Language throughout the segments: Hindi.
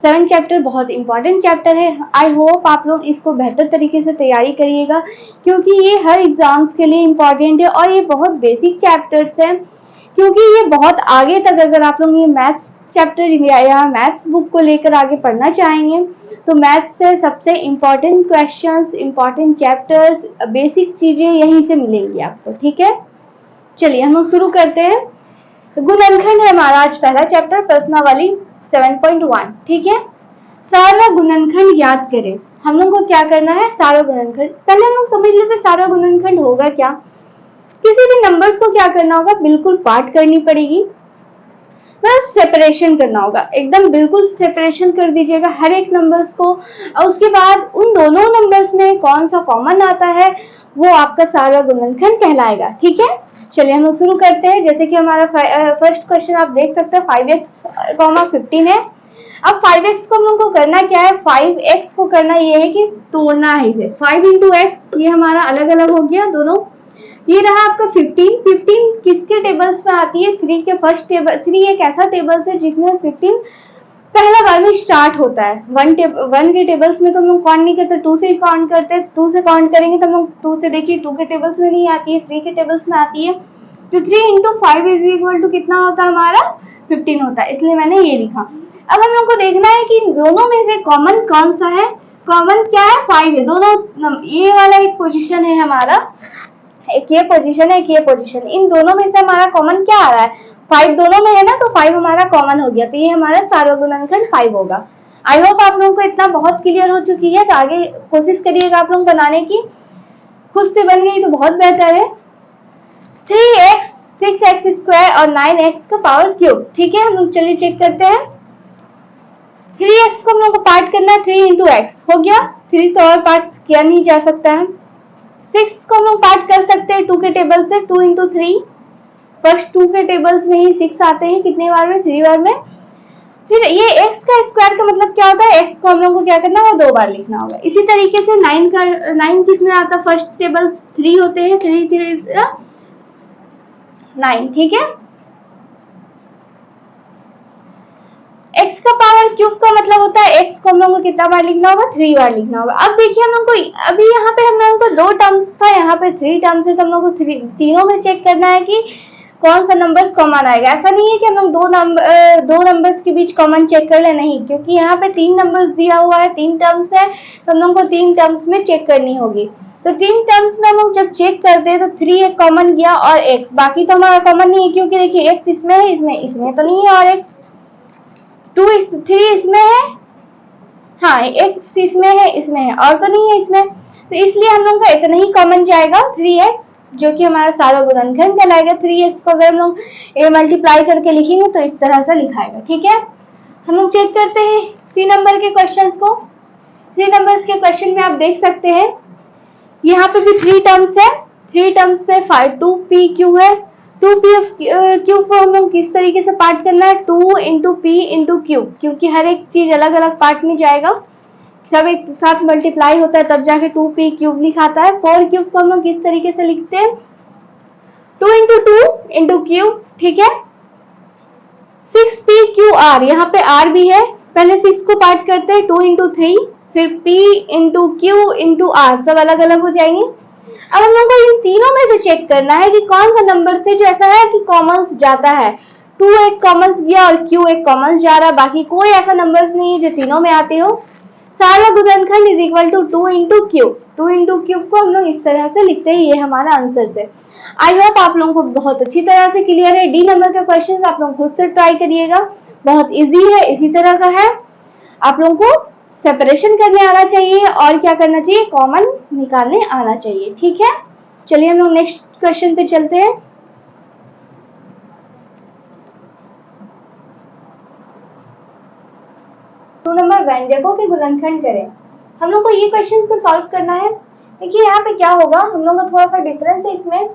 7 चैप्टर बहुत इंपॉर्टेंट चैप्टर है। आई होप आप लोग इसको बेहतर तरीके से तैयारी करिएगा, क्योंकि ये हर एग्जाम्स के लिए इम्पॉर्टेंट है और ये बहुत बेसिक चैप्टर्स हैं, क्योंकि ये बहुत आगे तक अगर आप लोग ये मैथ्स चैप्टर या मैथ्स बुक को लेकर आगे पढ़ना चाहेंगे तो मैथ्स से सबसे important questions, important chapters, basic चीजें यहीं से मिलेंगी आपको। ठीक है, चलिए हम लोग शुरू करते हैं। गुणनखंड है हमारा आज पहला चैप्टर, प्रश्नावली 7.1। ठीक है, सारा गुणनखंड याद करें। हम लोग को क्या करना है, सारा गुणनखंड। पहले हम लोग समझ लेते सारा गुणनखंड होगा क्या। किसी भी नंबर्स को क्या करना होगा, बिल्कुल पार्ट करनी पड़ेगी, मतलब सेपरेशन करना होगा, एकदम बिल्कुल सेपरेशन कर दीजिएगा हर एक नंबर्स को। और उसके बाद उन दोनों नंबर्स में कौन सा कॉमन आता है वो आपका सारा गुणनखंड कहलाएगा। ठीक है, चलिए हम शुरू करते हैं। जैसे कि हमारा फर्स्ट क्वेश्चन आप देख सकते हैं 5x, 15 है। अब 5x को हम लोग को करना क्या है, 5x को करना ये है कि तोड़ना है इसे। 5 into x ये हमारा अलग अलग हो गया दोनों। ये रहा आपका 15 किसके टेबल्स में आती है, 3 के फर्स्ट टेबल। 3 एक ऐसा टेबल्स है जिसमें 15 पहला बार में स्टार्ट होता है। 1 के टेबल्स में तो हम लोग काउंट नहीं करते, 2 से ही काउंट करते हैं। 2 से काउंट करेंगे तो हम लोग 2 से देखिए 2 के टेबल्स में नहीं आती है, 3 के टेबल्स में आती है। तो 3 into 5 इज इक्वल टू कितना होता है हमारा, 15 होता है, इसलिए मैंने ये लिखा। अब हम लोग को देखना है कि दोनों में से कॉमन कौन सा है। कॉमन क्या है, 5 है। दोनों ये वाला एक पोजीशन है हमारा, एक ये पोजीशन है, एक ये पोजीशन। इन दोनों में से हमारा कॉमन क्या आ रहा है, 5 दोनों में है ना, तो 5 हमारा कॉमन हो गया, तो ये हमारा सारा गुणनखंड 5 होगा। आई होप आप लोगों को इतना बहुत क्लियर हो चुकी है। तो आगे कोशिश करिएगा आप लोग बनाने की, खुद से बन गई तो बहुत बेहतर है। 3x, 6x स्क्वायर और 9x का पावर क्यूब। ठीक है, हम लोग चलिए चेक करते हैं। 3x को हम लोग को पार्ट करना है, 3 into x हो गया। 3 तो और पार्ट किया नहीं जा सकता है। 6 को हम लोग पार्ट कर सकते हैं 2 के टेबल से, 2 into 3। फर्स्ट 2 के टेबल्स में ही 6 आते हैं, कितने बार में, 3 बार में। फिर ये x का स्क्वायर का मतलब क्या होता है, x को हम लोग को क्या करना है, 2 बार लिखना होगा। इसी तरीके से 9 किस में आता है, फर्स्ट टेबल 3 होते हैं, 3 9। ठीक है, x का पावर क्यूब का मतलब होता है x को हम लोग को कितना बार लिखना होगा, 3 बार लिखना होगा। अब देखिए हम लोग को अभी यहाँ पे हम लोग को 2 टर्म्स था, यहाँ पे 3 टर्म्स है, तो हम लोग को तीनों में चेक करना है कि कौन सा नंबर्स कॉमन आएगा। ऐसा नहीं है कि हम लोग दो नंबर्स के बीच कॉमन चेक कर ले, नहीं, क्योंकि यहाँ पे 3 नंबर्स दिया हुआ है, 3 टर्म्स है, तो हम लोग को 3 टर्म्स में चेक करनी होगी। तो 3 टर्म्स में हम लोग जब चेक करते हैं तो 3 एक कॉमन गया और x, बाकी तो हमारा कॉमन नहीं है, क्योंकि देखिए x इसमें है, इसमें तो नहीं है, और x 3 इसमें है, हाँ x इसमें है, इसमें है, और तो नहीं है इसमें, तो इसलिए हम लोग का इतना ही कॉमन जाएगा 3x, जो कि हमारा सारा गुणनखंड कहलाएगा। 3x को अगर हम लोग मल्टीप्लाई करके लिखेंगे तो इस तरह से लिखाएगा। ठीक है, हम लोग चेक करते हैं सी नंबर के क्वेश्चंस को। सी नंबर्स के क्वेश्चन में आप देख सकते हैं यहाँ पे भी 3 टर्म्स है, 3 टर्म्स में 2pq है। 2p को हम लोग किस तरीके से पार्ट करना है, 2 into p into q, क्योंकि हर एक चीज अलग अलग पार्ट में जाएगा, सब एक साथ मल्टीप्लाई होता है तब जाके 2p क्यूब लिखाता है। 4 क्यूब को हम लोग किस तरीके से लिखते हैं, 2 into 2 into क्यूब। ठीक है, 6pqr, यहाँ पे r भी है, पहले 6 को पार्ट करते हैं, 2 into 3, फिर p into q into r, सब अलग अलग हो जाएंगे। अब हम लोग को इन तीनों में से चेक करना है कि कौन सा नंबर से जो ऐसा है कि कॉमन्स जाता है। 2 एक कॉमन्स गया और q एक कॉमन्स जा रहा है, बाकी कोई ऐसा नंबर्स नहीं है जो तीनों में आते हो। सारा गुणनखंड is equal to 2 into cube. 2 into cube को हम लोग इस तरह से लिखते हैं, ये हमारा आंसर से। आई होप आप लोगों को बहुत अच्छी तरह से क्लियर है। डी नंबर का क्वेश्चन आप लोग खुद से ट्राई करिएगा, बहुत इजी है, इसी तरह का है। आप लोगों को सेपरेशन करने आना चाहिए और क्या करना चाहिए, कॉमन निकालने आना चाहिए। ठीक है, चलिए हम लोग नेक्स्ट क्वेश्चन पे चलते हैं। टू नंबर व्यंजकों के गुणनखंड करें। हम लोग को ये क्वेश्चन को सॉल्व करना है। देखिए यहाँ पे क्या होगा, हम लोग का थोड़ा सा डिफरेंस है इसमें।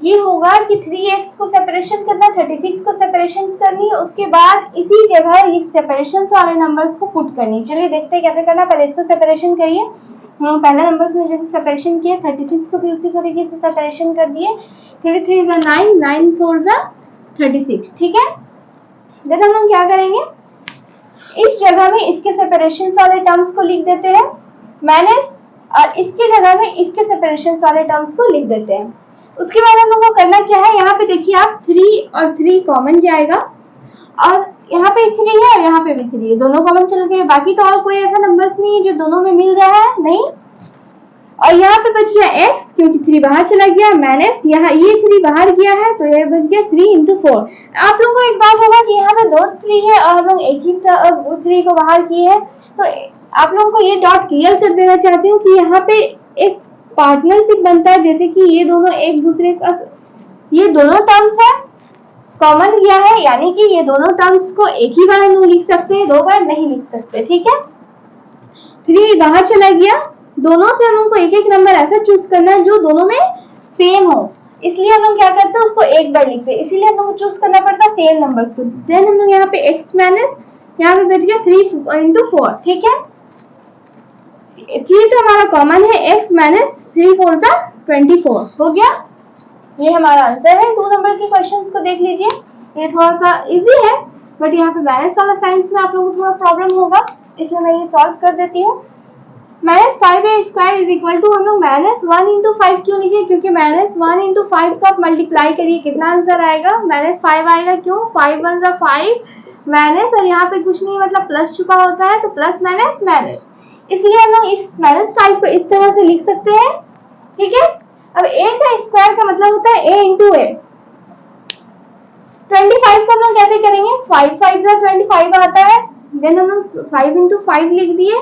ये होगा कि 3x को सेपरेशन करना, 36 को सेपरेशन करनी है, उसके बाद इसी जगह ये सेपरेशन वाले नंबर्स को पुट करनी। चलिए देखते हैं कैसे करना। पहले इसको सेपरेशन करिए। हम पहले नंबर्स में जैसे सेपरेशन किए, 36 को भी उसी तरीके से सेपरेशन कर दिए। 3 3 9, 9 4 36। ठीक है, देन हम लोग क्या करेंगे, इस जगह में इसके सेपरेशन वाले टर्म्स को लिख देते हैं माइनस, और इसकी जगह में इसके सेपरेशन वाले टर्म्स को लिख देते हैं। उसके बाद हम लोग को करना क्या है, यहाँ पे देखिए आप 3 और 3 कॉमन जाएगा, और यहाँ पे 3 है और यहाँ पे भी 3 है, दोनों कॉमन चल गए। बाकी तो और कोई ऐसा नंबर्स नहीं है जो दोनों में मिल रहा है, नहीं। और यहाँ पे बच गया x, क्योंकि 3 बाहर चला गया, माइनस यहाँ ये 3 बाहर गया है तो ये बच गया 3 into 4। आप लोगों को एक बात होगा कि यहाँ पे 2 3 है और हम लोग एक ही 3 को बाहर किए हैं, तो आप लोगों को ये डॉट क्लियर कर देना चाहती हूँ कि यहाँ पे एक पार्टनरशिप बनता है, जैसे कि ये दोनों एक दूसरे का, ये दोनों टर्म्स है कॉमन किया है, यानी कि ये दोनों टर्म्स को एक ही बार हम लोग लिख सकते हैं, 2 बार नहीं लिख सकते, ठीक है। 3 बाहर चला गया, दोनों से हम लोग को एक एक नंबर ऐसा चूज करना है जो दोनों में सेम हो, इसलिए हम लोग क्या करते हैं उसको एक बार लिखते हैं, इसीलिए हम लोग को चूज करना पड़ता है सेम नंबर्स को। देन हम लोग यहाँ पे x माइनस, यहाँ पे बच गया 3 into 4, ठीक है। 3 तो हमारा कॉमन है, x माइनस 3 4 जा 24 हो गया। ये हमारा आंसर है। 2 नंबर के क्वेश्चंस को देख लीजिए, ये थोड़ा सा इजी है, बट यहाँ पे माइनस वाला साइंस में आप लोगों को थोड़ा प्रॉब्लम होगा, इसलिए मैं ये सॉल्व कर देती हूँ। -5a² इज इक्वल टू, हम लोग -1 into 5 क्यों लिखे, क्योंकि -1 into 5 को आप मल्टीप्लाई करिए, कितना आंसर आएगा, -5 आएगा। क्यों, 5 1 जा 5 माइनस, और यहाँ पे कुछ नहीं मतलब प्लस छुपा होता है तो प्लस माइनस माइनस, इसलिए हम लोग इस -5 को इस तरह से लिख सकते हैं, ठीक है। अब a का स्क्वायर का मतलब होता है a into a। 25 को हम लोग कैसे करेंगे, 5 5 जा 25 आता है, देन हम लोग 5 into 5 लिख दिए,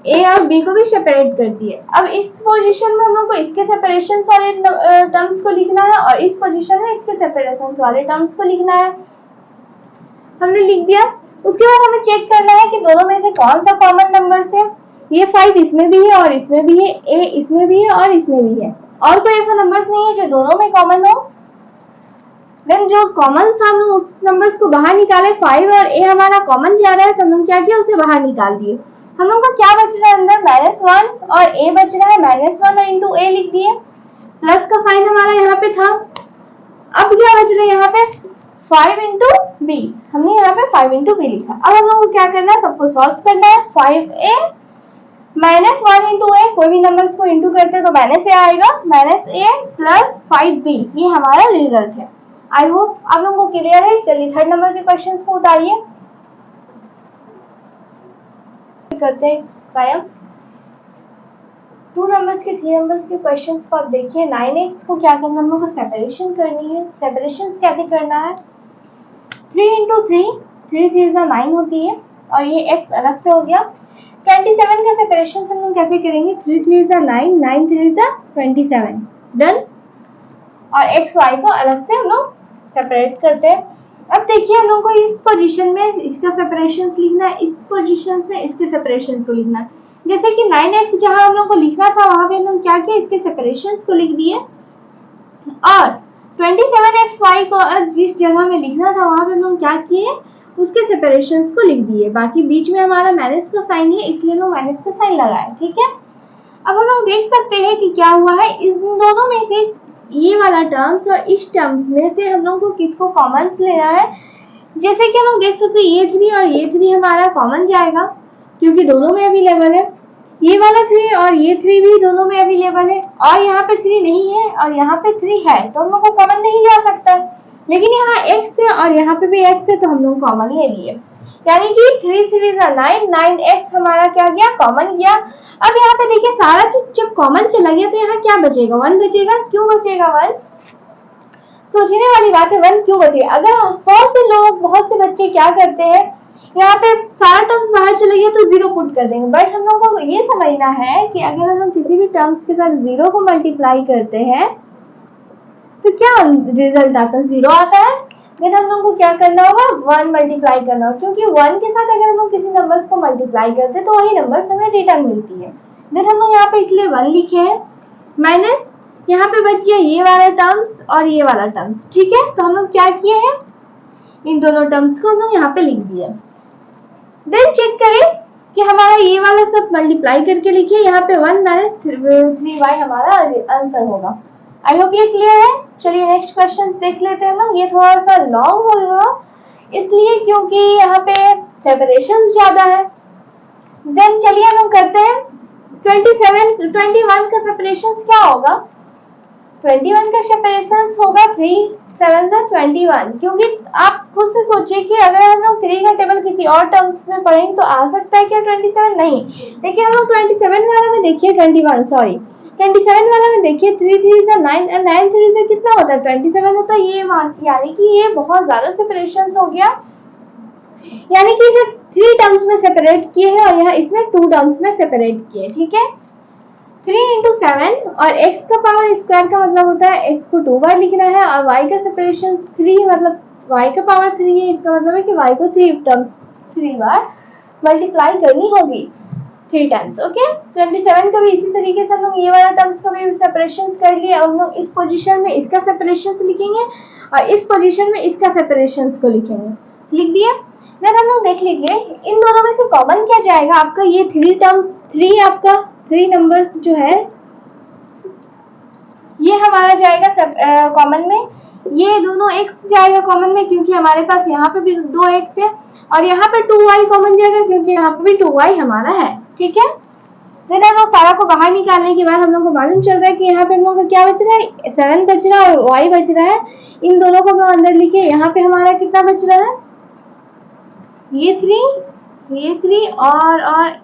a और b को भी सेपरेट कर दिए। अब इस पोजीशन में हम लोग को इसके सेपरेशन वाले टर्म्स को लिखना है, और इस पोजीशन में इसके सेपरेशन वाले टर्म्स को लिखना है, हमने लिख दिया। उसके बाद हमें चेक करना है कि दोनों में से कौन सा कॉमन नंबर है। ये 5 इसमें भी है और इसमें भी है, a इसमें भी है और इसमें भी है, और कोई ऐसा नंबर्स नहीं है जो दोनों में कॉमन हो। देन जो कॉमन था हम लोग उस नंबर्स को बाहर निकाले, 5 और a हमारा कॉमन जा रहा है तो हम लोग क्या किया, उसे बाहर निकाल दिए। हम लोग को क्या बच रहा है अंदर, -1 और a बच रहा है, -1 और into a लिख दिए, प्लस का साइन हमारा यहाँ पे था। अब क्या बच रहा है यहाँ पे, 5 into b, हमने यहाँ पे 5 into b लिखा। अब हम लोग को क्या करना है, सबको सॉल्व करना है। 5a -1 into a, कोई भी नंबर्स को इंटू करते तो -a आएगा, -a प्लस 5b, ये हमारा रिजल्ट है। आई होप आप लोगों को क्लियर है। चलिए थर्ड नंबर के क्वेश्चंस को उतारिए, करते हैं कायम। 2 नंबर्स के 3 नंबर्स के क्वेश्चंस को आप देखिए। 9x को क्या करना, हम लोग को सेपरेशन करनी है। सेपरेशन कैसे करना है, 3 into 3, 3 3 9 होती है, और ये x अलग से हो गया। 27 का सेपरेशन हम लोग कैसे करेंगे, 3 3 9, 9 3 27, डन। और x y को अलग से हम लोग सेपरेट करते हैं। अब देखिए हम लोग को इस पोजीशन में इसका सेपरेशंस लिखना है, इस पोजीशन में इसके सेपरेशंस को लिखना है। जैसे कि 9x जहां हम लोग को लिखना था वहां पे हम लोग क्या किए, इसके सेपरेशंस को लिख दिए, और 27xy को जिस जगह में लिखना था वहां पे हम लोग क्या किए, उसके सेपरेशंस को लिख दिए। बाकी बीच में हमारा माइनस का साइन है, इसलिए हम लोग माइनस का साइन लगाए, ठीक है। अब हम लोग देख सकते हैं कि क्या हुआ है, इन दोनों में से ये वाला टर्म्स और इस टर्म्स में से हम लोग को किसको कॉमन लेना है। जैसे कि हम लोग देख सकते हैं ये 3 और ये 3 हमारा कॉमन जाएगा, क्योंकि दोनों में अवेलेबल है। ये वाला 3 और ये 3 भी दोनों में अवेलेबल है, और यहाँ पे 3 नहीं है और यहाँ पे 3 है, तो हम लोग को कॉमन नहीं जा सकता। लेकिन यहाँ x है और यहाँ पे भी x है, तो हम लोग कॉमन ले लिए, यानी कि 3 3 9, 9x हमारा क्या गया, कॉमन गया। अब यहाँ पे देखिए सारा चीज जब कॉमन चला गया तो यहाँ क्या बचेगा, 1 बचेगा। क्यों बचेगा 1, सोचने वाली बात है, 1 क्यों बचेगा। अगर बहुत से लोग, बहुत से बच्चे क्या करते हैं, यहाँ पे सारा टर्म्स बाहर चले गए तो 0 पुट कर देंगे, बट हम लोग को ये समझना है कि अगर हम लोग किसी भी टर्म्स के साथ 0 को मल्टीप्लाई करते हैं तो क्या रिजल्ट आता है, 0 आता है। फिर हम लोग को क्या करना होगा, 1 मल्टीप्लाई करना होगा, क्योंकि 1 के साथ अगर हम लोग किसी नंबर्स को मल्टीप्लाई करते हैं तो वही नंबर्स हमें रिटर्न मिलती है। देन हम लोग यहाँ पे इसलिए 1 लिखे हैं, माइनस यहाँ पे बच गया ये वाला टर्म्स और ये वाला टर्म्स, ठीक है। तो हम लोग क्या किए हैं, इन दोनों टर्म्स को हम लोग यहाँ पे लिख दिए। देन चेक करें कि हमारा ये वाला सब मल्टीप्लाई करके लिखिए, यहाँ पे 1 - 3y हमारा आंसर होगा। आई होप ये क्लियर है। चलिए नेक्स्ट क्वेश्चन देख लेते हैं ना। ये थोड़ा सा लॉन्ग होगा इसलिए क्योंकि यहाँ पे सेपरेशन ज्यादा है। देन चलिए हम करते हैं 21 का सेपरेशन क्या होगा। 21 का सेपरेशन होगा 3 7 21, क्योंकि आप खुद से सोचिए कि अगर हम लोग 3 का टेबल किसी और टर्म्स में पढ़ेंगे तो आ सकता है क्या 27? नहीं। लेकिन हम लोग 27 वाला में देखिए 27 वाला में देखिए 3 3 9 और 9 3 से कितना होता है 27 होता है। ये यानी कि ये बहुत ज्यादा सेपरेशन हो गया, यानी कि इसे 3 टर्म्स में सेपरेट किए हैं और यहाँ इसमें 2 टर्म्स में सेपरेट किए। ठीक है, 3 into 7 और x का पावर स्क्वायर का मतलब होता है x को 2 बार लिखना है और y का सेपरेशन 3 मतलब y का पावर 3 है। इसका मतलब है कि y को 3 बार मल्टीप्लाई करनी होगी 3 टाइम्स। ओके, 27 का भी इसी तरीके से हम लोग ये वाला टर्म्स का भी सेपरेशन कर लिए। हम लोग इस पोजीशन में इसका सेपरेशन लिखेंगे और इस पोजीशन में इसका सेपरेशन को लिखेंगे। लिख दिया। देन हम लोग देख लीजिए इन दोनों में से कॉमन क्या जाएगा आपका। ये 3 टर्म्स 3 आपका 3 नंबर्स जो है ये हमारा जाएगा कॉमन में। ये दोनों x जाएगा कॉमन में क्योंकि हमारे पास यहाँ पे भी 2 x है और यहाँ पे 2y कॉमन जाएगा क्योंकि यहाँ पे भी 2y हमारा है। ठीक है, फिर हम लोग सारा को बाहर निकालने के बाद हम लोग को मालूम चल रहा है कि यहाँ पे हम लोग का क्या बच रहा है 7 बच रहा है और y बच रहा है। इन दोनों को हम अंदर लिखे। यहाँ पे हमारा कितना बच रहा है ये 3 और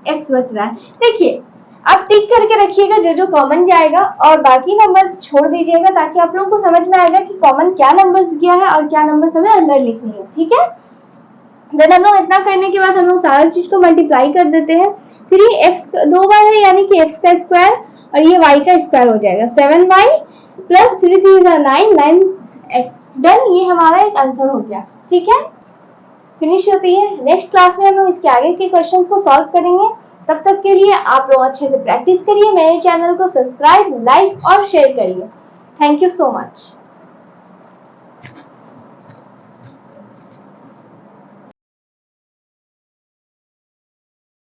x बच रहा है। देखिए आप टिक करके रखिएगा जो जो कॉमन जाएगा और बाकी नंबर्स छोड़ दीजिएगा ताकि आप लोगों को समझ में आएगा कि कॉमन क्या नंबर्स गया है और क्या नंबर्स हमें अंदर लिखनी है। ठीक है, देन हम लोग इतना करने के बाद हम लोग सारा चीज को मल्टीप्लाई कर देते हैं। 3x 2 बार है यानी कि x का स्क्वायर और ये y का स्क्वायर हो जाएगा 7y प्लस 3 3 9 डन। ये हमारा एक आंसर हो गया। ठीक है, फिनिश होती है। नेक्स्ट क्लास में हम लोग इसके आगे के क्वेश्चंस को सॉल्व करेंगे। तब तक के लिए आप लोग अच्छे से प्रैक्टिस करिए। मेरे चैनल को सब्सक्राइब, लाइक और शेयर करिए। Thank you so much.